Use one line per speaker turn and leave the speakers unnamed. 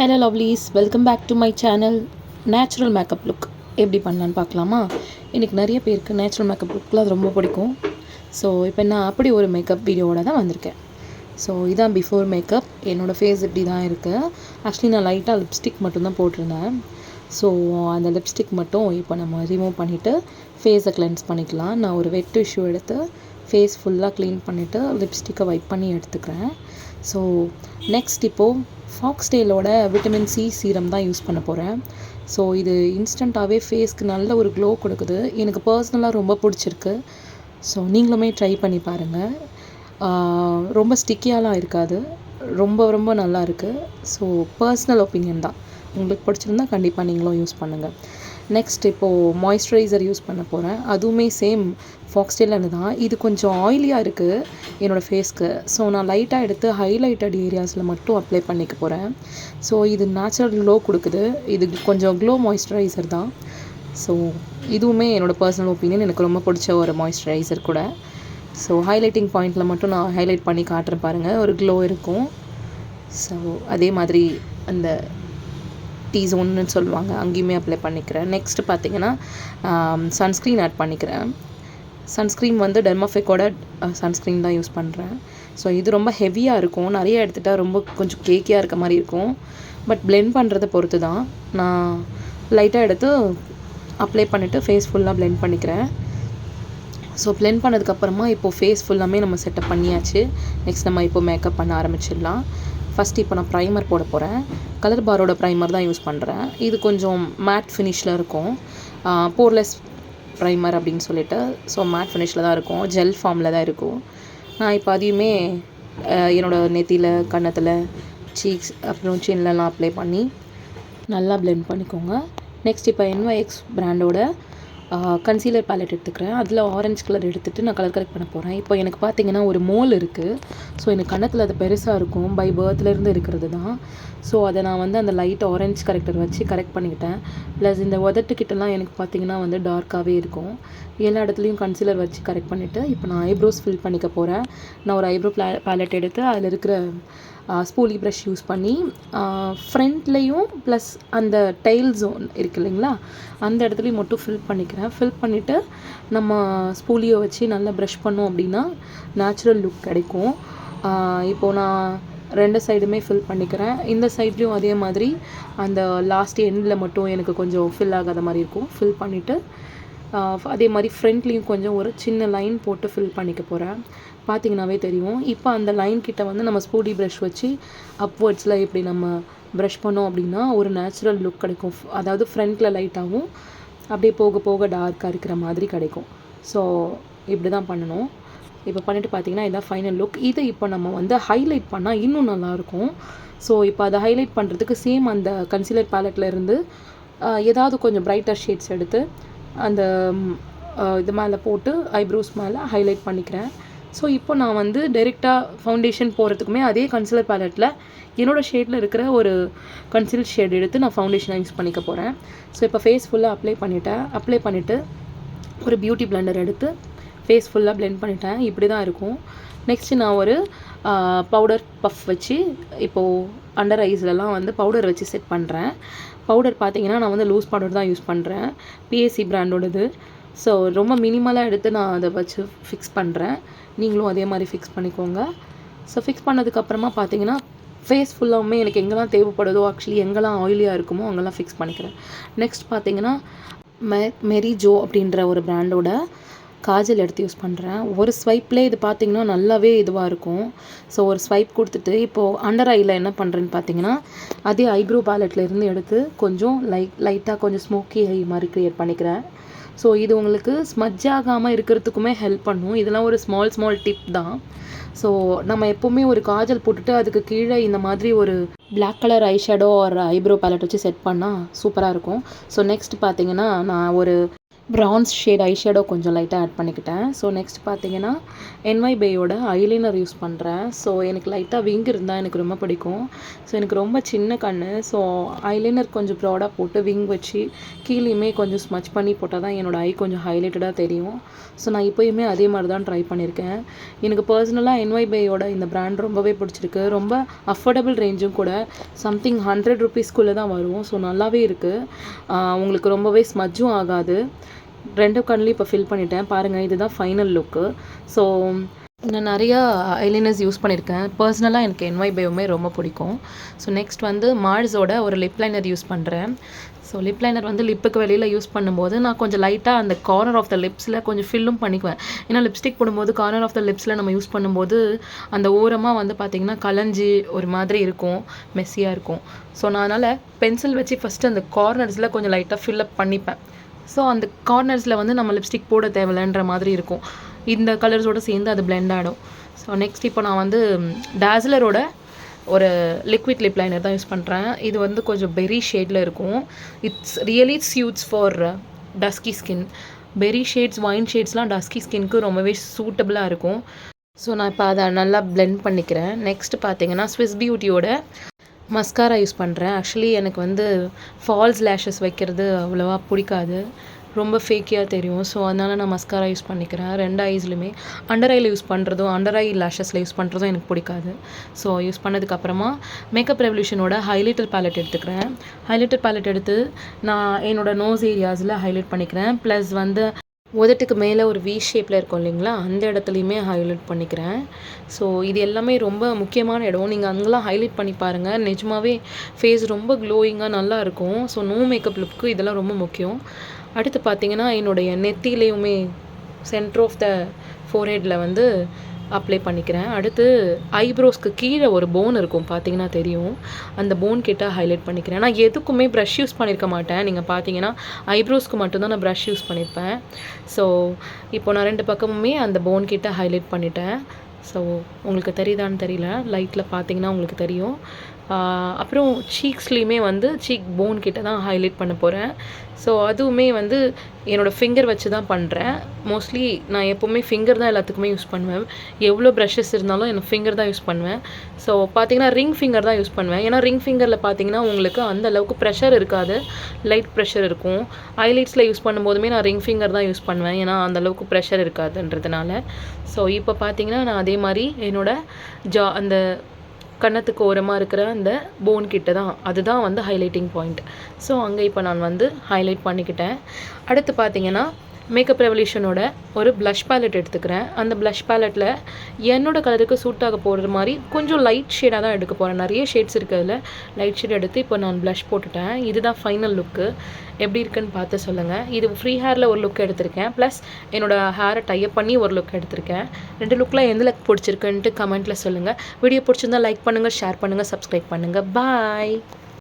Hello lovelies, welcome back to my channel. Natural makeup look எப்படி பண்ணலான்னு பார்க்கலாமா? இன்றைக்கி நிறைய பேருக்கு நேச்சுரல் மேக்கப் லுக்கில் அது ரொம்ப பிடிக்கும். ஸோ இப்போ நான் அப்படி ஒரு மேக்கப் வீடியோவோட தான் வந்திருக்கேன். ஸோ இதான் பிஃபோர் மேக்கப். என்னோடய ஃபேஸ் இப்படி தான் இருக்குது. ஆக்சுவலி நான் லைட்டாக லிப்ஸ்டிக் மட்டும்தான் போட்டிருந்தேன். ஸோ அந்த லிப்ஸ்டிக் மட்டும் இப்போ நம்ம ரிமூவ் பண்ணிவிட்டு ஃபேஸை கிளென்ஸ் பண்ணிக்கலாம். நான் ஒரு வெட் டிஷ்யூ எடுத்து ஃபேஸ் ஃபுல்லாக க்ளீன் பண்ணிவிட்டு லிப்ஸ்டிக்கை வைப் பண்ணி எடுத்துக்கிறேன். ஸோ நெக்ஸ்ட் இப்போது ஃபாக்ஸ்டேலோட விட்டமின் சி சீரம் தான் யூஸ் பண்ண போகிறேன். ஸோ இது இன்ஸ்டண்ட்டாகவே ஃபேஸ்க்கு நல்ல ஒரு க்ளோ கொடுக்குது. எனக்கு பர்சனலாக ரொம்ப பிடிச்சிருக்கு. ஸோ நீங்களுமே ட்ரை பண்ணி பாருங்கள். ரொம்ப ஸ்டிக்கியாலாம் இருக்காது. ரொம்ப ரொம்ப நல்லா இருக்குது. ஸோ பர்சனல் ஒப்பீனியன் தான். உங்களுக்கு பிடிச்சிருந்தா கண்டிப்பாக நீங்களும் யூஸ் பண்ணுங்கள். நெக்ஸ்ட் இப்போது மாய்ஸ்சரைசர் யூஸ் பண்ண போகிறேன். அதுவுமே சேம் ஃபாக்ஸ்டேலன்னு தான். இது கொஞ்சம் ஆயிலியாக இருக்குது என்னோடய ஃபேஸ்க்கு. ஸோ நான் லைட்டாக எடுத்து ஹைலைட்டட் ஏரியாஸில் மட்டும் அப்ளை பண்ணிக்க போகிறேன். ஸோ இது நேச்சுரல் க்ளோ கொடுக்குது. இது கொஞ்சம் க்ளோ மாய்ஸ்சரைசர் தான். ஸோ இதுவுமே என்னோடய பர்சனல் ஒப்பீனியன். எனக்கு ரொம்ப பிடிச்ச ஒரு மாய்ஸ்சரைசர் கூட. ஸோ ஹைலைட்டிங் பாயிண்டில் மட்டும் நான் ஹைலைட் பண்ணி காட்டுறேன் பாருங்கள், ஒரு க்ளோ இருக்கும். ஸோ அதே மாதிரி அந்த T-zone சொல்லுவாங்க, அங்கேயுமே அப்ளை பண்ணிக்கிறேன். நெக்ஸ்ட்டு பார்த்தீங்கன்னா சன்ஸ்க்ரீன் ஆட் பண்ணிக்கிறேன். சன்ஸ்க்ரீன் வந்து டெர்மாஃபிக்கோட சன்ஸ்க்ரீன் தான் யூஸ் பண்ணுறேன். ஸோ இது ரொம்ப ஹெவியாக இருக்கும். நிறைய எடுத்துகிட்டா ரொம்ப கொஞ்சம் கேக்கியாக இருக்க மாதிரி இருக்கும். பட் பிளெண்ட் பண்ணுறதை பொறுத்து தான். நான் லைட்டாக எடுத்து அப்ளை பண்ணிவிட்டு ஃபேஸ் ஃபுல்லாக பிளெண்ட் பண்ணிக்கிறேன். ஸோ பிளெண்ட் பண்ணதுக்கப்புறமா இப்போது ஃபேஸ் ஃபுல்லாமே நம்ம செட்டப் பண்ணியாச்சு. நெக்ஸ்ட் நம்ம இப்போ மேக்கப் பண்ண ஆரம்பிச்சிடலாம். ஃபஸ்ட்டு இப்போ நான் ப்ரைமர் போட போகிறேன். கலர் பாரோட ப்ரைமர் தான் யூஸ் பண்ணுறேன். இது கொஞ்சம் மேட் ஃபினிஷில் இருக்கும். போர்லெஸ் ப்ரைமர் அப்படின்னு சொல்லிட்டு. ஸோ மேட் ஃபினிஷில் தான் இருக்கும். ஜெல் ஃபார்மில் தான் இருக்கும். நான் இப்போ அதையுமே என்னோடய நெத்தியில், கன்னத்தில், சீக்ஸ் அப்புறம் சின்லலாம் அப்ளை பண்ணி நல்லா பிளெண்ட் பண்ணிக்கோங்க. நெக்ஸ்ட் இப்போ NYX பிராண்டோட கன்சீலர் பேலட் எடுத்துக்கிறேன். அதில் ஆரஞ்சு கலர் எடுத்துகிட்டு நான் கலர் கரெக்ட் பண்ண போகிறேன். இப்போ எனக்கு பார்த்தீங்கன்னா ஒரு மோல் இருக்குது. ஸோ எனக்கு கன்னத்தில் அது பெருசாக இருக்கும். பை பர்த்லேருந்து இருக்கிறது தான். ஸோ அதை நான் வந்து அந்த லைட் ஆரஞ்சு கரெக்டர் வச்சு கரெக்ட் பண்ணிக்கிட்டேன். ப்ளஸ் இந்த உதட்டுக்கிட்டலாம் எனக்கு பார்த்தீங்கன்னா வந்து டார்க்காகவே இருக்கும். எல்லா இடத்துலையும் கன்சீலர் வச்சு கரெக்ட் பண்ணிவிட்டு இப்போ நான் ஐப்ரோஸ் ஃபில் பண்ணிக்க போகிறேன். நான் ஒரு ஐப்ரோ பேலட் எடுத்து அதில் இருக்கிற ஸ்பூலி ப்ரஷ் யூஸ் பண்ணி ஃப்ரண்ட்லேயும் ப்ளஸ் அந்த டைல் ஜோன் இருக்குது இல்லைங்களா, அந்த இடத்துலையும் மட்டும் ஃபில் பண்ணிக்கிறேன். ஃபில் பண்ணிவிட்டு நம்ம ஸ்பூலியை வச்சு நல்லா ப்ரஷ் பண்ணோம் அப்படின்னா நேச்சுரல் லுக் கிடைக்கும். இப்போது நான் ரெண்டு சைடுமே ஃபில் பண்ணிக்கிறேன். இந்த சைட்லேயும் அதே மாதிரி அந்த லாஸ்ட் எண்டில் மட்டும் எனக்கு கொஞ்சம் ஃபில் ஆகாத மாதிரி இருக்கும். ஃபில் பண்ணிவிட்டு அதே மாதிரி ஃப்ரண்ட்லேயும் கொஞ்சம் ஒரு சின்ன லைன் போட்டு ஃபில் பண்ணிக்க போகிறேன். பார்த்திங்கனாவே தெரியும். இப்போ அந்த லைன் கிட்ட வந்து நம்ம ஸ்பூடி ப்ரஷ் வச்சு அப்வர்ட்ஸில் இப்படி நம்ம ப்ரஷ் பண்ணோம் அப்படின்னா ஒரு நேச்சுரல் லுக் கிடைக்கும். அதாவது ஃப்ரண்ட்டில் லைட்டாகவும் அப்படியே போக போக டார்க்காக இருக்கிற மாதிரி கிடைக்கும். ஸோ இப்படி தான் பண்ணணும். இப்போ பண்ணிவிட்டு பார்த்திங்கன்னா இதான் ஃபைனல் லுக். இதை இப்போ நம்ம வந்து ஹைலைட் பண்ணால் இன்னும் நல்லாயிருக்கும். ஸோ இப்போ அதை ஹைலைட் பண்ணுறதுக்கு சேம் அந்த கன்சீலர் பேலட்டில் இருந்து ஏதாவது கொஞ்சம் பிரைட்டர் ஷேட்ஸ் எடுத்து அந்த இது மேலே போட்டு ஐப்ரோஸ் மேலே ஹைலைட் பண்ணிக்கிறேன். ஸோ இப்போ நான் வந்து டைரெக்டாக ஃபவுண்டேஷன் போகிறதுக்குமே அதே கன்சீலர் பேலட்டில் என்னோடய ஷேடில் இருக்கிற ஒரு கன்சீலர் ஷேட் எடுத்து நான் ஃபவுண்டேஷனை யூஸ் பண்ணிக்க போகிறேன். ஸோ இப்போ ஃபேஸ் ஃபுல்லாக அப்ளை பண்ணிவிட்டு ஒரு பியூட்டி பிளெண்டர் எடுத்து ஃபேஸ் ஃபுல்லாக பிளெண்ட் பண்ணிட்டேன். இப்படி தான் இருக்கும். நெக்ஸ்ட்டு நான் ஒரு பவுடர் பஃப் வச்சு இப்போது அண்டர் ஐஸ்லலாம் வந்து பவுடர் வச்சு செட் பண்ணுறேன். பவுடர் பார்த்திங்கன்னா நான் வந்து லூஸ் பவுடர் தான் யூஸ் பண்ணுறேன். PAC பிராண்டோடது. ஸோ ரொம்ப மினிமலாக எடுத்து நான் அதை வச்சு ஃபிக்ஸ் பண்ணுறேன். நீங்களும் அதே மாதிரி ஃபிக்ஸ் பண்ணிக்கோங்க. ஸோ ஃபிக்ஸ் பண்ணதுக்கப்புறமா பார்த்தீங்கன்னா ஃபேஸ் ஃபுல்லாகவுமே எனக்கு எங்கெல்லாம் தேவைப்படுதோ, ஆக்சுவலி எங்கெல்லாம் ஆயிலியாக இருக்குமோ அங்கெல்லாம் ஃபிக்ஸ் பண்ணிக்கிறேன். நெக்ஸ்ட் பார்த்தீங்கன்னா மெரி ஜோ அப்படின்ற ஒரு பிராண்டோட காஜல் எடுத்து யூஸ் பண்ணுறேன். ஒரு ஸ்வைப்லேயே இது பார்த்திங்கன்னா நல்லாவே இதுவாக இருக்கும். ஸோ ஒரு ஸ்வைப் கொடுத்துட்டு இப்போது அண்டர் ஐயில் என்ன பண்ணுறேன்னு பார்த்தீங்கன்னா அதே ஐப்ரோ பேலட்லேருந்து எடுத்து கொஞ்சம் லைட்டாக கொஞ்சம் ஸ்மோக்கி ஐ மாதிரி க்ரியேட் பண்ணிக்கிறேன். ஸோ இது உங்களுக்கு ஸ்மஜ் ஆகாமல் இருக்கிறதுக்குமே ஹெல்ப் பண்ணும். இதெல்லாம் ஒரு ஸ்மால் டிப் தான். ஸோ நம்ம எப்போவுமே ஒரு காஜல் போட்டுட்டு அதுக்கு கீழே இந்த மாதிரி ஒரு பிளாக் கலர் ஐ ஷேடோ ஒரு ஐப்ரோ பேலட் வச்சு செட் பண்ணால் சூப்பராக இருக்கும். ஸோ நெக்ஸ்ட் பார்த்தீங்கன்னா நான் ஒரு ப்ரௌன்ஸ் ஷேட் ஐ ஷேடோ கொஞ்சம் லைட்டாக ஆட் பண்ணிக்கிட்டேன். ஸோ நெக்ஸ்ட் பார்த்தீங்கன்னா என்ஒய்பேயோட ஐலைனர் யூஸ் பண்ணுறேன். ஸோ எனக்கு லைட்டாக விங் இருந்தால் எனக்கு ரொம்ப பிடிக்கும். ஸோ எனக்கு ரொம்ப சின்ன கண். ஸோ ஐலைனர் கொஞ்சம் ப்ராடாக போட்டு விங் வச்சு கீழேயுமே கொஞ்சம் ஸ்மச் பண்ணி போட்டால் தான் என்னோடய ஐ கொஞ்சம் ஹைலைட்டடாக தெரியும். ஸோ நான் இப்போயுமே அதே மாதிரி தான் ட்ரை பண்ணியிருக்கேன். எனக்கு பர்சனலாக என்ஒய்பேயோட இந்த ப்ராண்ட் ரொம்பவே பிடிச்சிருக்கு. ரொம்ப அஃபோர்டபுள் ரேஞ்சும் கூட. சம்திங் 100 ரூபீஸ்க்குள்ளே தான் வரும். ஸோ நல்லாவே இருக்குது. உங்களுக்கு ரொம்பவே ஸ்மஜ்ஜும் ஆகாது. 2 கண்லேயும் இப்போ ஃபில் பண்ணிட்டேன். பாருங்கள், இதுதான் ஃபைனல் லுக்கு. ஸோ நான் நிறையா ஐலைனர்ஸ் யூஸ் பண்ணியிருக்கேன். பர்சனலாக எனக்கு என்ஒய்பேவுமே ரொம்ப பிடிக்கும். ஸோ நெக்ஸ்ட் வந்து மார்ஸோட ஒரு லிப் லைனர் யூஸ் பண்ணுறேன். ஸோ லிப் லைனர் வந்து லிப்புக்கு வெளியில் யூஸ் பண்ணும்போது நான் கொஞ்சம் லைட்டாக அந்த கார்னர் ஆஃப் த லிப்ஸில் கொஞ்சம் ஃபில்லும் பண்ணிக்குவேன். ஏன்னா லிப்ஸ்டிக் போடும்போது கார்னர் ஆஃப் த லிப்ஸில் நம்ம யூஸ் பண்ணும்போது அந்த ஓரமாக வந்து பார்த்திங்கன்னா கலஞ்சி ஒரு மாதிரி இருக்கும், மெஸ்ஸியாக இருக்கும். ஸோ நான் அதனால் பென்சில் வச்சு ஃபஸ்ட்டு அந்த கார்னர்ஸில் கொஞ்சம் லைட்டாக ஃபில்லப் பண்ணிப்பேன். ஸோ அந்த கார்னர்ஸில் வந்து நம்ம லிப்ஸ்டிக் போட தேவையில்லைன்ற மாதிரி இருக்கும். இந்த கலர்ஸோடு சேர்ந்து அது பிளெண்ட் ஆகிடும். ஸோ நெக்ஸ்ட் இப்போ நான் வந்து டாஸ்லரோட ஒரு லிக்விட் லிப் லைனர் தான் யூஸ் பண்ணுறேன். இது வந்து கொஞ்சம் பெரி ஷேடில் இருக்கும். It's really suits for dusky skin. Berry shades, wine ஷேட்ஸ்லாம் டஸ்கி ஸ்கின்க்கு ரொம்பவே சூட்டபுளாக இருக்கும். ஸோ நான் இப்போ அதை நல்லா பிளெண்ட் பண்ணிக்கிறேன். நெக்ஸ்ட் பார்த்தீங்கன்னா ஸ்விஸ் பியூட்டியோட மஸ்காரா யூஸ் பண்ணுறேன். ஆக்சுவலி எனக்கு வந்து ஃபால்ஸ் லேஷஸ் வைக்கிறது அவ்வளோவா பிடிக்காது, ரொம்ப ஃபேக்கியாக தெரியும். ஸோ அதனால் நான் மஸ்காரா யூஸ் பண்ணிக்கிறேன் 2 ஐஸ்லையுமே. அண்டர் ஐயில் யூஸ் பண்ணுறதும் அண்டர் ஐ லேஷஸில் யூஸ் பண்ணுறதும் எனக்கு பிடிக்காது. ஸோ யூஸ் பண்ணதுக்கப்புறமா மேக்கப் ரெவல்யூஷனோட ஹைலைட்டர் பேலட் எடுத்துக்கிறேன். ஹைலைட்டர் பேலட் எடுத்து நான் என்னோடய நோஸ் ஏரியாஸில் ஹைலைட் பண்ணிக்கிறேன். ப்ளஸ் வந்து உதட்டுக்கு மேலே ஒரு வி ஷேப்பில் இருக்கும் இல்லைங்களா, அந்த இடத்துலையுமே ஹைலைட் பண்ணிக்கிறேன். ஸோ இது எல்லாமே ரொம்ப முக்கியமான இடம். நீங்கள் அங்கெல்லாம் ஹைலைட் பண்ணி பாருங்கள். நிஜமாகவே ஃபேஸ் ரொம்ப க்ளோயிங்காக நல்லா இருக்கும். ஸோ நோ மேக்கப் லுக்கு இதெல்லாம் ரொம்ப முக்கியம். அடுத்து பார்த்தீங்கன்னா என்னுடைய நெத்திலையுமே சென்டர் ஆஃப் த ஃபோர்ஹெட்டில் வந்து அப்ளை பண்ணிக்கிறேன். அடுத்து ஐப்ரோஸ்க்கு கீழே ஒரு போன் இருக்கும், பார்த்தீங்கன்னா தெரியும். அந்த போன் கிட்ட ஹைலைட் பண்ணிக்கிறேன். நான் எதுக்குமே ப்ரஷ் யூஸ் பண்ணியிருக்க மாட்டேன். நீங்கள் பார்த்தீங்கன்னா ஐப்ரோஸ்க்கு மட்டும்தான் நான் ப்ரஷ் யூஸ் பண்ணியிருப்பேன். ஸோ இப்போ நான் 2 பக்கமுமே அந்த போன் கிட்ட ஹைலைட் பண்ணிட்டேன். ஸோ உங்களுக்கு தெரியுதான்னு தெரியல, லைட்டில் பார்த்தீங்கன்னா உங்களுக்கு தெரியும். அப்புறம் சீக்ஸ்லேயுமே வந்து சீக் போன் கிட்ட தான் ஹைலைட் பண்ண போகிறேன். ஸோ அதுவுமே வந்து என்னோடய ஃபிங்கர் வச்சு தான் பண்ணுறேன். மோஸ்ட்லி நான் எப்போவுமே ஃபிங்கர் தான் எல்லாத்துக்குமே யூஸ் பண்ணுவேன். எவ்வளோ ப்ரஷஸ் இருந்தாலும் எனக்கு ஃபிங்கர் தான் யூஸ் பண்ணுவேன். ஸோ பார்த்தீங்கன்னா ரிங் ஃபிங்கர் தான் யூஸ் பண்ணுவேன். ஏன்னா ரிங் ஃபிங்கரில் பார்த்தீங்கன்னா உங்களுக்கு அந்த அளவுக்கு ப்ரெஷர் இருக்காது, லைட் ப்ரெஷர் இருக்கும். ஹைலைட்ஸில் யூஸ் பண்ணும்போதுமே நான் ரிங் ஃபிங்கர் தான் யூஸ் பண்ணுவேன், ஏன்னா அந்தளவுக்கு ப்ரெஷர் இருக்காதுன்றதுனால. ஸோ இப்போ பார்த்தீங்கன்னா நான் அதே மாதிரி என்னோடய அந்த கன்னத்துக்கு ஓரமாக இருக்கிற அந்த போன் கிட்ட தான், அதுதான் வந்து ஹைலைட்டிங் பாயிண்ட். ஸோ அங்கே இப்போ நான் வந்து ஹைலைட் பண்ணிக்கிட்டேன். அடுத்து பார்த்தீங்கன்னா மேக்கப் ரெவல்யூஷனோட ஒரு ப்ளஷ் பேலட் எடுத்துக்கிறேன். அந்த ப்ளஷ் பேலட்டில் என்னோடய கலருக்கு சூட்டாக போடுற மாதிரி கொஞ்சம் லைட் ஷேடாக தான் எடுக்க போகிறேன். நிறைய ஷேட்ஸ் இருக்கிறதுல லைட் ஷேட் எடுத்து இப்போ நான் ப்ளஷ் போட்டுட்டேன். இதுதான் ஃபைனல் லுக்கு. எப்படி இருக்குன்னு பார்த்து சொல்லுங்கள். இது ஃப்ரீ ஹேரில் ஒரு லுக் எடுத்திருக்கேன், ப்ளஸ் என்னோடய ஹேரை டைப் பண்ணி ஒரு லுக் எடுத்திருக்கேன். 2 லுக்கில் எந்த லுக் பிடிச்சிருக்குன்ட்டு கமெண்ட்டில் சொல்லுங்கள். வீடியோ பிடிச்சிருந்தால் லைக் பண்ணுங்கள், ஷேர் பண்ணுங்கள், சப்ஸ்கிரைப் பண்ணுங்கள். பாய்.